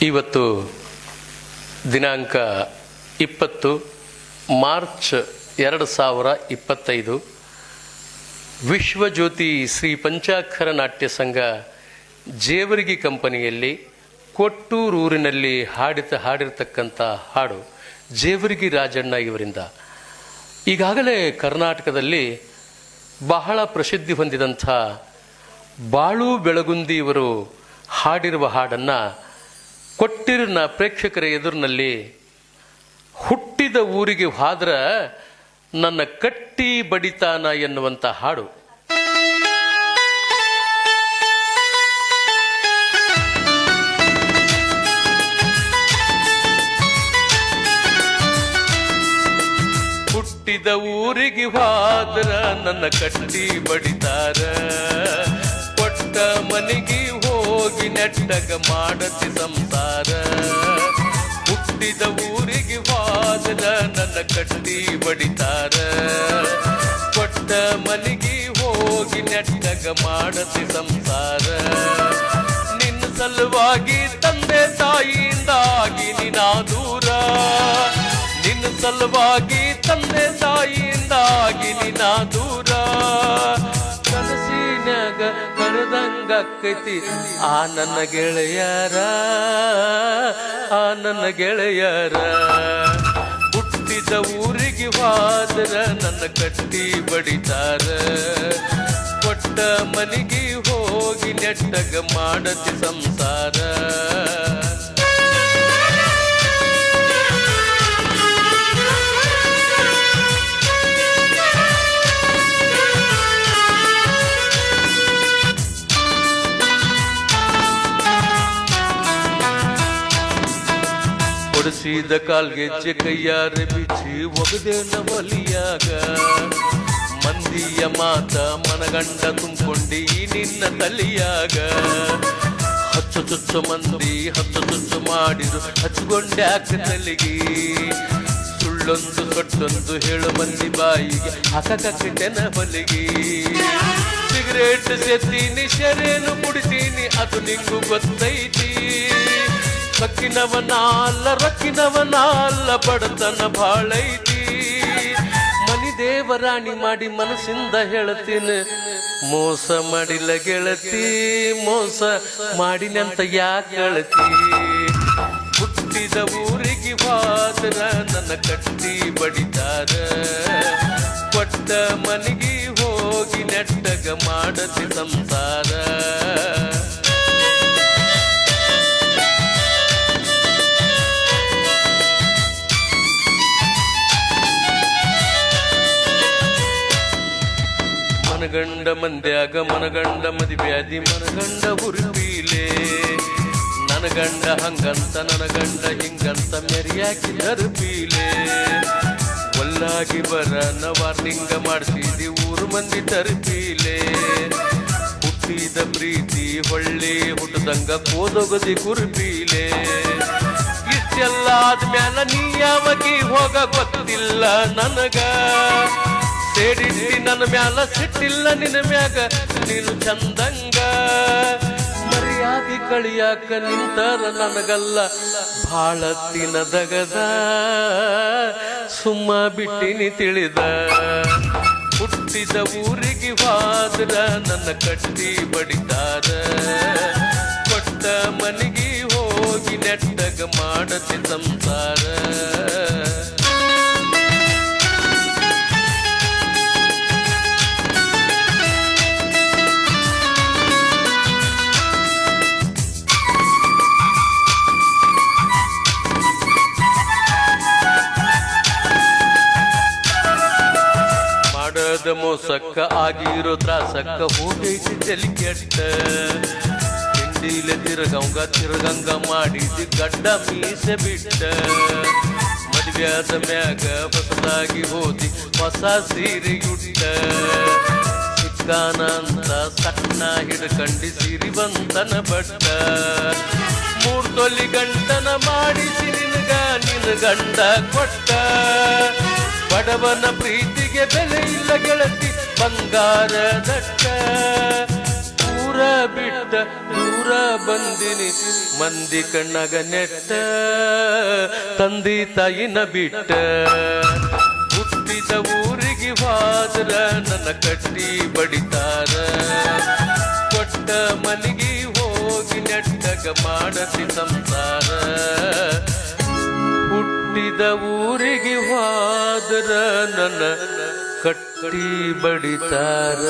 ಇವತ್ತು ದಿನಾಂಕ 20 ಮಾರ್ಚ್ 2025 ವಿಶ್ವಜ್ಯೋತಿ ಶ್ರೀ ಪಂಚಾಕ್ಷರ ನಾಟ್ಯ ಸಂಘ ಜೇವರ್ಗಿ ಕಂಪನಿಯಲ್ಲಿ ಕೊಟ್ಟೂರೂರಿನಲ್ಲಿ ಹಾಡಿರ್ತಕ್ಕಂಥ ಹಾಡು ಜೇವರ್ಗಿ ರಾಜಣ್ಣ ಇವರಿಂದ. ಈಗಾಗಲೇ ಕರ್ನಾಟಕದಲ್ಲಿ ಬಹಳ ಪ್ರಸಿದ್ಧಿ ಹೊಂದಿದಂಥ ಬಾಳು ಬೆಳಗುಂದಿ ಇವರು ಹಾಡಿರುವ ಹಾಡನ್ನು ಕೊಟ್ಟಿರನ ಪ್ರೇಕ್ಷಕರ ಎದುರಿನಲ್ಲಿ ಹುಟ್ಟಿದ ಊರಿಗೆ ಹೋದ್ರ ನನ್ನ ಕಟ್ಟಿ ಬಡಿತಾನ ಎನ್ನುವಂಥ ಹಾಡು. ಹುಟ್ಟಿದ ಊರಿಗೆ ಹೋದ್ರ ನನ್ನ ಕಟ್ಟಿ ಬಡಿತಾರ, ಕೊಟ್ಟ ಮನೆಗೆ ಹೋಗಿ ನೆಟ್ಟಗ ಮಾಡತಿ ಸಂಸಾರ. ಹುಟ್ಟಿದ ಊರಿಗೆ ಹೋದ್ರ ನನ್ನ ಕಟ್ಟಿ ಬಡಿತಾರ, ಕೊಟ್ಟ ಮನೆಗೆ ಹೋಗಿ ನೆಟ್ಟಗ ಮಾಡತಿ ಸಂಸಾರ. ನಿನ್ನ ಸಲುವಾಗಿ ತಂದೆ ತಾಯಿಯಿಂದಾಗಿ ನಿನಾ ದೂರ, ನಿನ್ನ ಸಲುವಾಗಿ ತಂದೆ ತಾಯಿಯಿಂದಾಗಿ ನಿನಾ ದೂರ. ಕನಸಿನ್ಯಾಗ ಕರೆದಂಗಕ್ಕೈತಿ ಆ ನನ್ನ ಗೆಳೆಯರ, ಆ ನನ್ನ ಗೆಳೆಯರ. ಹುಟ್ಟಿದ ಊರಿಗೆ ಹೋದ್ರ ನನ್ನ ಕಟ್ಟಿ ಬಡಿತಾರ, ಕೊಟ್ಟ ಮನೆಗೆ ಹೋಗಿ ನೆಟ್ಟಗ ಮಾಡತಿ ಸಂಸಾರ. ಹೊಡೆಸಿದ ಕಾಲ್ಗೆಜ್ಜೆ ಕೈಯಾರ ಬಿಚ್ಚಿ ಒಗದೇನ ಒಲಿಯಾಗ, ಮಂದಿಯ ಮಾತ ಮನಗಂಡ ತುಂಬಿಕೊಂಡಿ ನಿನ್ನ ತಲಿಯಾಗ. ಹಚ್ಚು ಚುಚ್ಚು ಮಂದಿ ಹಚ್ಚು ಚುಚ್ಚು ಮಾಡಿರು ಹಚ್ಕೊಂಡ್ಯಾಕ ತಲೆಗಿ, ಸುಳ್ಳೊಂದು ಸೊಟ್ಟೊಂದು ಹೇಳು ಮಂದಿ ಬಾಯಿಗೆ ಹಾಕಕ್ಕಿಟ್ಟೆನ ಹೊಲಿಗಿ. ಸಿಗರೇಟ್ ಸೇತೀನಿ ಶರೇನು ಕುಡಿತೀನಿ ಅದು ನಿಂಗೂ ಗೊತ್ತೈತಿ, ಸಕ್ಕಿನವನಲ್ಲ ರೊಕ್ಕಿನವನಲ್ಲ ಬಡತನ ಬಾಳೈತಿ. ಮನಿ ದೇವರಾಣಿ ಮಾಡಿ ಮನಸ್ಸಿಂದ ಹೇಳ್ತೀನಿ, ಮೋಸ ಮಾಡಿಲ್ಲ ಗೆಳತಿ, ಮೋಸ ಮಾಡಿನಂತ ಯಾಕೆ ಗೆಳತಿ. ಹುಟ್ಟಿದ ಊರಿಗೆ ಹೋದ್ರ ನನ್ನ ಕಟ್ಟಿ ಬಡಿತಾರ, ಕೊಟ್ಟ ಮನೆಗೆ ಹೋಗಿ ನೆಟ್ಟಗ ಮಾಡತಿ ಸಂಸಾರ. ಮನಗಂಡ ಮಂದ್ಯಾಗ ಮನಗಂಡ ಮದುವ್ಯಾದಿ ಮನಗಂಡ ಹುರುಪೀಲೆ, ನನ್ನ ಗಂಡ ಹಂಗಂತ ನನ್ನ ಗಂಡ ಹಿಂಗಂತ ಮೆರಿಯಾಕಿ ತರುಪೀಲೆ. ಒಲ್ಲಾಗಿ ಬರನ ವಾರ್ನಿಂಗ ಮಾಡ್ತಿದ್ದಿ ಊರು ಮಂದಿ ತರುಪೀಲೆ. ಹುಟ್ಟಿದ ಪ್ರೀತಿ ಹೊಳ್ಳಿ ಹುಟ್ಟದಂಗ ಕೋದೊಗದಿ ಕುರುಪೀಲೆ. ಇಷ್ಟೆಲ್ಲ ಆದ್ಮ್ಯಾಲ ನೀ ಯಾವಾಗಿ ಹೋಗ ಗೊತ್ತಿಲ್ಲ ನನಗ, ಸೇಡಿಟ್ಟಿ ನನ್ನ ಮ್ಯಾಲ ಸಿಟ್ಟಿಲ್ಲ ನಿನ್ನ ಮ್ಯಾಗ ನೀನು ಚಂದಂಗ. ಮರ್ಯಾದಿ ಕಳಿಯಾಕ ನಿಂತರ ನನಗಲ್ಲ ಭಾಳ ತಿನದಗದ, ಸುಮ್ಮ ಬಿಟ್ಟಿನಿ ತಿಳಿದ. ಹುಟ್ಟಿದ ಊರಿಗೆ ಹೋದ್ರ ನನ್ನ ಕಟ್ಟಿ ಬಡಿತಾರ, ಕೊಟ್ಟ ಮನೆಗೆ ಹೋಗಿ ನೆಟ್ಟಗ ಮಾಡತಿ ಸಂಸಾರ. ಮೋಸಕ್ಕ ಆಗಿರೋ ತ್ರಾಸಕ್ಕ ಹೋಗೈತಿ ತಲಿ ಕೆಟ್ಟ. ಹಿಂಡಿಲೆ ತಿರುಗಂಗ ಮಾಡಿದಿ ಗಡ್ಡ ಮೀಸೆ ಬಿಟ್ಟ. ಮದುವೆಯಾದ ಮ್ಯಾಗ ಹೊಸದಾಗಿ ಹೋದಿ ಹೊಸ ಸೀರೆಯುಟ್ಟ. ಸಿಕ್ಕಾನ ಅಂತ ಸಣ್ಣ ಹಿಡ್ಕಂಡಿ ಸಿರಿವಂತನ ಬಟ್ಟ. 3 ತೊಲಿ ಗಂಟನ ಮಾಡಿಸಿ ನಿನ್ನ ಗಂಡ ಕೊಟ್ಟ. ಬಡವನ ಪ್ರೀತಿಗೆ ಬೆಲೆ ಇಲ್ಲ ಗೆಳತಿ ಬಂಗಾರ ದಟ್ಟ. ಊರ ಬಿಟ್ಟ ದೂರ ಬಂದಿನಿ ಮಂದಿ ಕಣ್ಣಾಗ ನೆಟ್ಟ ತಂದಿ ತಾಯಿನ ಬಿಟ್ಟ ಹುಟ್ಟಿದ ಊರಿಗೆ ಹೋದ್ರ ನನ್ನ ಕಟ್ಟಿ ಬಡಿತಾರ ಕೊಟ್ಟ ಮನೆಗೆ ಹೋಗಿ ನೆಟ್ಟಗ ಮಾಡತಿ ಸಂಸಾರ ಹುಟ್ಟಿದ ಊರಿಗೆ ಹೋದ್ರ ನನ್ನ ಕಟ್ಟಿ ಬಡಿತಾರ